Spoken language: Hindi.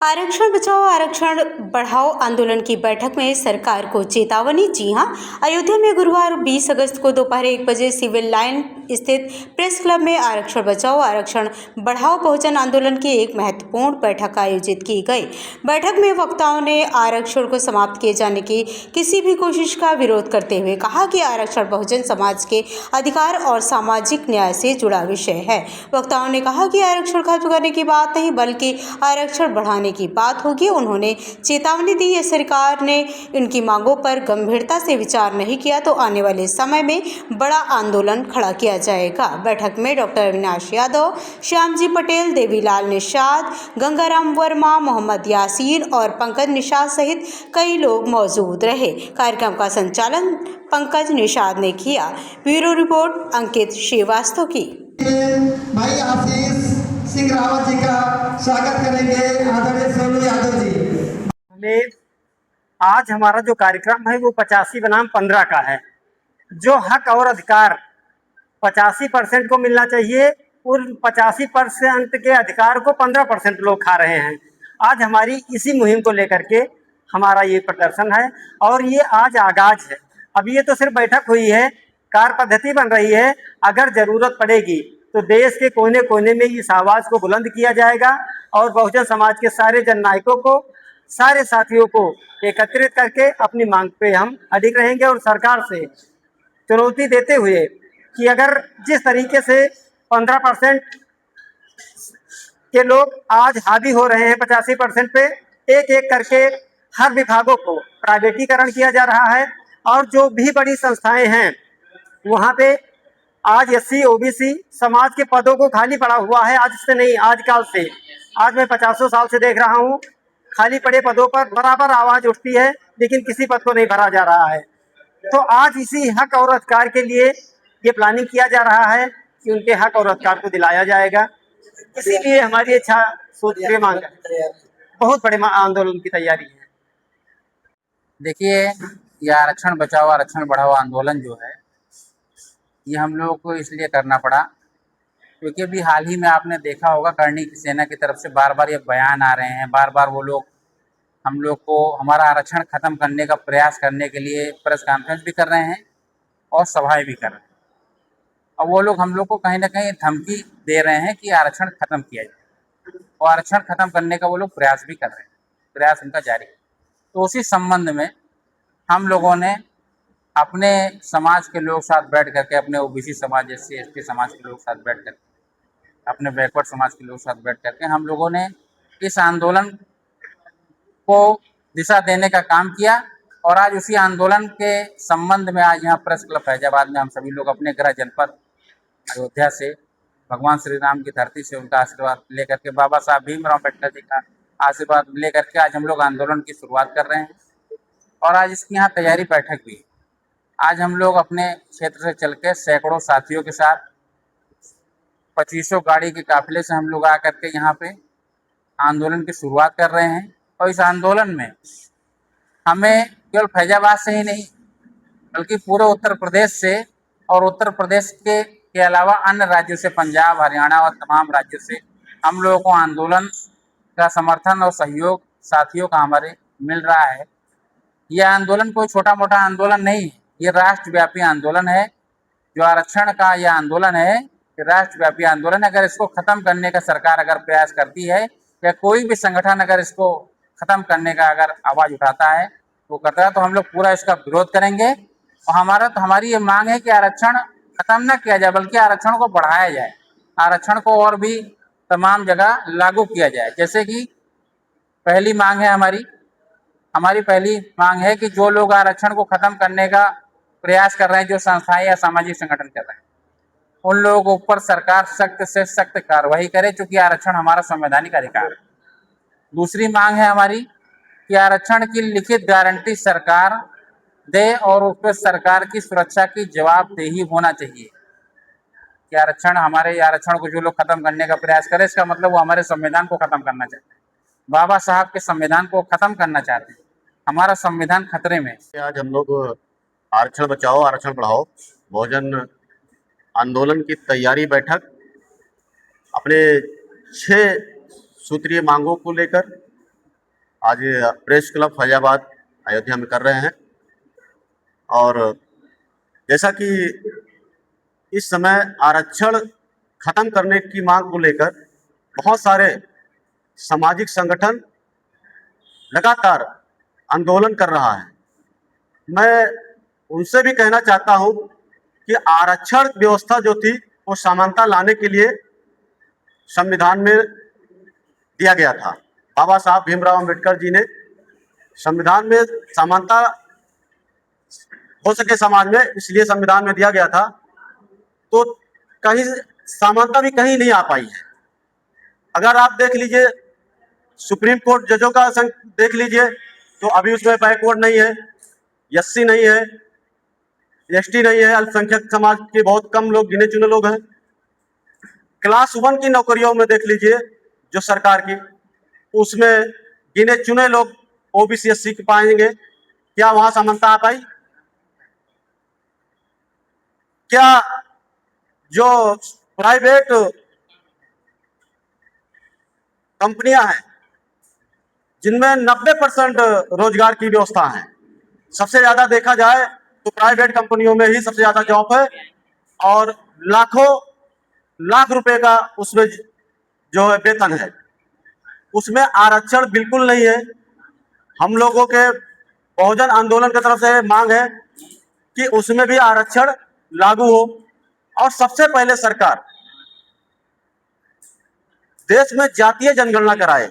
आरक्षण बचाओ आरक्षण बढ़ाओ आंदोलन की बैठक में सरकार को चेतावनी। जी हां, अयोध्या में गुरुवार 20 अगस्त को दोपहर 1 बजे सिविल लाइन स्थित प्रेस क्लब में आरक्षण बचाओ आरक्षण बढ़ाओ बहुजन आंदोलन की एक महत्वपूर्ण बैठक आयोजित की गई। बैठक में वक्ताओं ने आरक्षण को समाप्त किए जाने की किसी भी कोशिश का विरोध करते हुए कहा कि आरक्षण बहुजन समाज के अधिकार और सामाजिक न्याय से जुड़ा विषय है। वक्ताओं ने कहा कि आरक्षण खत्म करने की बात नहीं बल्कि आरक्षण बढ़ाने की बात होगी। उन्होंने चेतावनी दी, यह सरकार ने इनकी मांगों पर गंभीरता से विचार नहीं किया तो आने वाले समय में बड़ा आंदोलन खड़ा किया जाएगा। बैठक में डॉक्टर अविनाश यादव, श्यामजी पटेल, देवीलाल निषाद, गंगाराम वर्मा, मोहम्मद यासीन और पंकज निषाद सहित कई लोग मौजूद रहे। कार्यक्रम का संचालन पंकज निषाद ने किया। ब्यूरो रिपोर्ट अंकित श्रीवास्तव की। भाई आशीष सिंह रावत जी का स्वागत करेंगे, आदरणीय सोनू यादव जी। आज हमारा जो कार्यक्रम है वो 85 बनाम 15 का है। जो हक और अधिकार 85% को मिलना चाहिए, और 85% के अधिकार को 15% लोग खा रहे हैं। आज हमारी इसी मुहिम को लेकर के हमारा ये प्रदर्शन है, और ये आज आगाज है। अब ये तो सिर्फ बैठक हुई है, कार्य पद्धति बन रही है। अगर जरूरत पड़ेगी तो देश के कोने कोने में इस आवाज को बुलंद किया जाएगा, और बहुजन समाज के सारे जननायकों को, सारे साथियों को एकत्रित करके अपनी मांग पे हम अडिग रहेंगे। और सरकार से चुनौती देते हुए कि अगर जिस तरीके से 15% के लोग आज हावी हो रहे हैं 85% पे, एक एक करके हर विभागों को प्राइवेटीकरण किया जा रहा है, और जो भी बड़ी संस्थाएं हैं वहाँ पे आज एससी ओबीसी समाज के पदों को खाली पड़ा हुआ है। आज से नहीं, आज काल से, आज मैं 50 साल से देख रहा हूँ, खाली पड़े पदों पर बराबर आवाज उठती है, लेकिन किसी पद को नहीं भरा जा रहा है। तो आज इसी हक और अधिकार के लिए ये प्लानिंग किया जा रहा है कि उनके हक और अधिकार को दिलाया जाएगा। इसीलिए हमारी इच्छा सोच के मांग बहुत बड़े आंदोलन की तैयारी है। देखिए, ये आरक्षण बचाओ आरक्षण बढ़ाओ आंदोलन जो है, ये हम लोगों को इसलिए करना पड़ा क्योंकि अभी हाल ही में आपने देखा होगा करणी सेना की तरफ से बार बार ये बयान आ रहे हैं। बार बार वो लोग हम लोग को हमारा आरक्षण खत्म करने का प्रयास करने के लिए प्रेस कॉन्फ्रेंस भी कर रहे हैं और सभाएं भी कर रहे हैं। और वो लोग हम लोग को कहीं ना कहीं धमकी दे रहे हैं कि आरक्षण खत्म किया जाए, और आरक्षण खत्म करने का वो लोग प्रयास भी कर रहे हैं, प्रयास उनका जारी है। तो उसी संबंध में हम लोगों ने अपने समाज के लोग साथ बैठ करके, अपने ओबीसी समाज, एससी एसटी समाज के लोग साथ बैठ करके, अपने बैकवर्ड समाज के लोग साथ बैठ करके हम लोगों ने इस आंदोलन को दिशा देने का काम किया। और आज उसी आंदोलन के संबंध में आज यहाँ प्रेस क्लब फैजाबाद में हम सभी लोग अपने गृह जनपद अयोध्या से, भगवान श्री राम की धरती से उनका आशीर्वाद लेकर के, बाबा साहब भीमराव अम्बेडकर जी का आशीर्वाद लेकर के आज हम लोग आंदोलन की शुरुआत कर रहे हैं। और आज इसकी यहाँ तैयारी बैठक भी है। आज हम लोग अपने क्षेत्र से चल के सैकड़ों साथियों के साथ 2500 गाड़ी के काफिले से हम लोग आकर के यहाँ पे आंदोलन की शुरुआत कर रहे हैं। और इस आंदोलन में हमें केवल फैजाबाद से ही नहीं बल्कि पूरे उत्तर प्रदेश से, और उत्तर प्रदेश के अलावा अन्य राज्यों से, पंजाब, हरियाणा और तमाम राज्यों से हम लोगों को आंदोलन का समर्थन और सहयोग साथियों का हमारे मिल रहा है। यह आंदोलन कोई छोटा मोटा आंदोलन नहीं है, ये राष्ट्रव्यापी आंदोलन है। जो आरक्षण का यह आंदोलन है, ये राष्ट्रव्यापी आंदोलन है। अगर इसको खत्म करने का सरकार अगर प्रयास करती है, या कोई भी संगठन अगर इसको खत्म करने का अगर आवाज उठाता है, वो करता है, तो हम लोग पूरा इसका विरोध करेंगे। और हमारी ये मांग है कि आरक्षण खत्म न किया जाए बल्कि आरक्षण को बढ़ाया जाए, आरक्षण को और भी तमाम जगह लागू किया जाए। जैसे कि पहली मांग है हमारी पहली मांग है कि जो लोग आरक्षण को खत्म करने का प्रयास कर रहे हैं, जो संस्थाएं या सामाजिक संगठन कर रहे हैं, उन लोगों के ऊपर सरकार सख्त से सख्त कार्रवाई करे, क्योंकि आरक्षण हमारा संवैधानिक अधिकार है। दूसरी मांग है हमारी कि आरक्षण की लिखित गारंटी सरकार दे, और उस पर सरकार की सुरक्षा की जवाबदेही होना चाहिए कि आरक्षण को जो लोग खत्म करने का प्रयास करे, इसका मतलब वो हमारे संविधान को खत्म करना चाहते हैं, बाबा साहब के संविधान को खत्म करना चाहते हैं। हमारा संविधान खतरे में। आज हम लोग आरक्षण बचाओ आरक्षण बढ़ाओ बहुजन आंदोलन की तैयारी बैठक अपने 6 सूत्रीय मांगों को लेकर आज प्रेस क्लब फैजाबाद अयोध्या में कर रहे हैं। और जैसा कि इस समय आरक्षण खत्म करने की मांग को लेकर बहुत सारे सामाजिक संगठन लगातार आंदोलन कर रहा है। मैं उनसे भी कहना चाहता हूं कि आरक्षण व्यवस्था जो थी वो समानता लाने के लिए संविधान में दिया गया था। बाबा साहब भीमराव अंबेडकर जी ने संविधान में समानता हो सके समाज में, इसलिए संविधान में दिया गया था। तो कहीं समानता भी कहीं नहीं आ पाई है। अगर आप देख लीजिए सुप्रीम कोर्ट जजों का देख लीजिए तो अभी उसमें बैकवर्ड नहीं है, एससी नहीं है, एसटी नहीं है, अल्पसंख्यक समाज के बहुत कम लोग, गिने चुने लोग हैं। क्लास 1 की नौकरियों में देख लीजिए जो सरकार की, उसमें गिने चुने लोग ओबीसी एससी के पाएंगे। क्या वहां समानता आ पाई? क्या जो प्राइवेट कंपनियां हैं जिनमें 90% रोजगार की व्यवस्था है, सबसे ज्यादा देखा जाए तो प्राइवेट कंपनियों में ही सबसे ज्यादा जॉब है और लाखों लाख रुपए का उसमें जो है वेतन है, उसमें आरक्षण बिल्कुल नहीं है। हम लोगों के बहुजन आंदोलन की तरफ से मांग है कि उसमें भी आरक्षण लागू हो। और सबसे पहले सरकार देश में जातीय जनगणना कराए।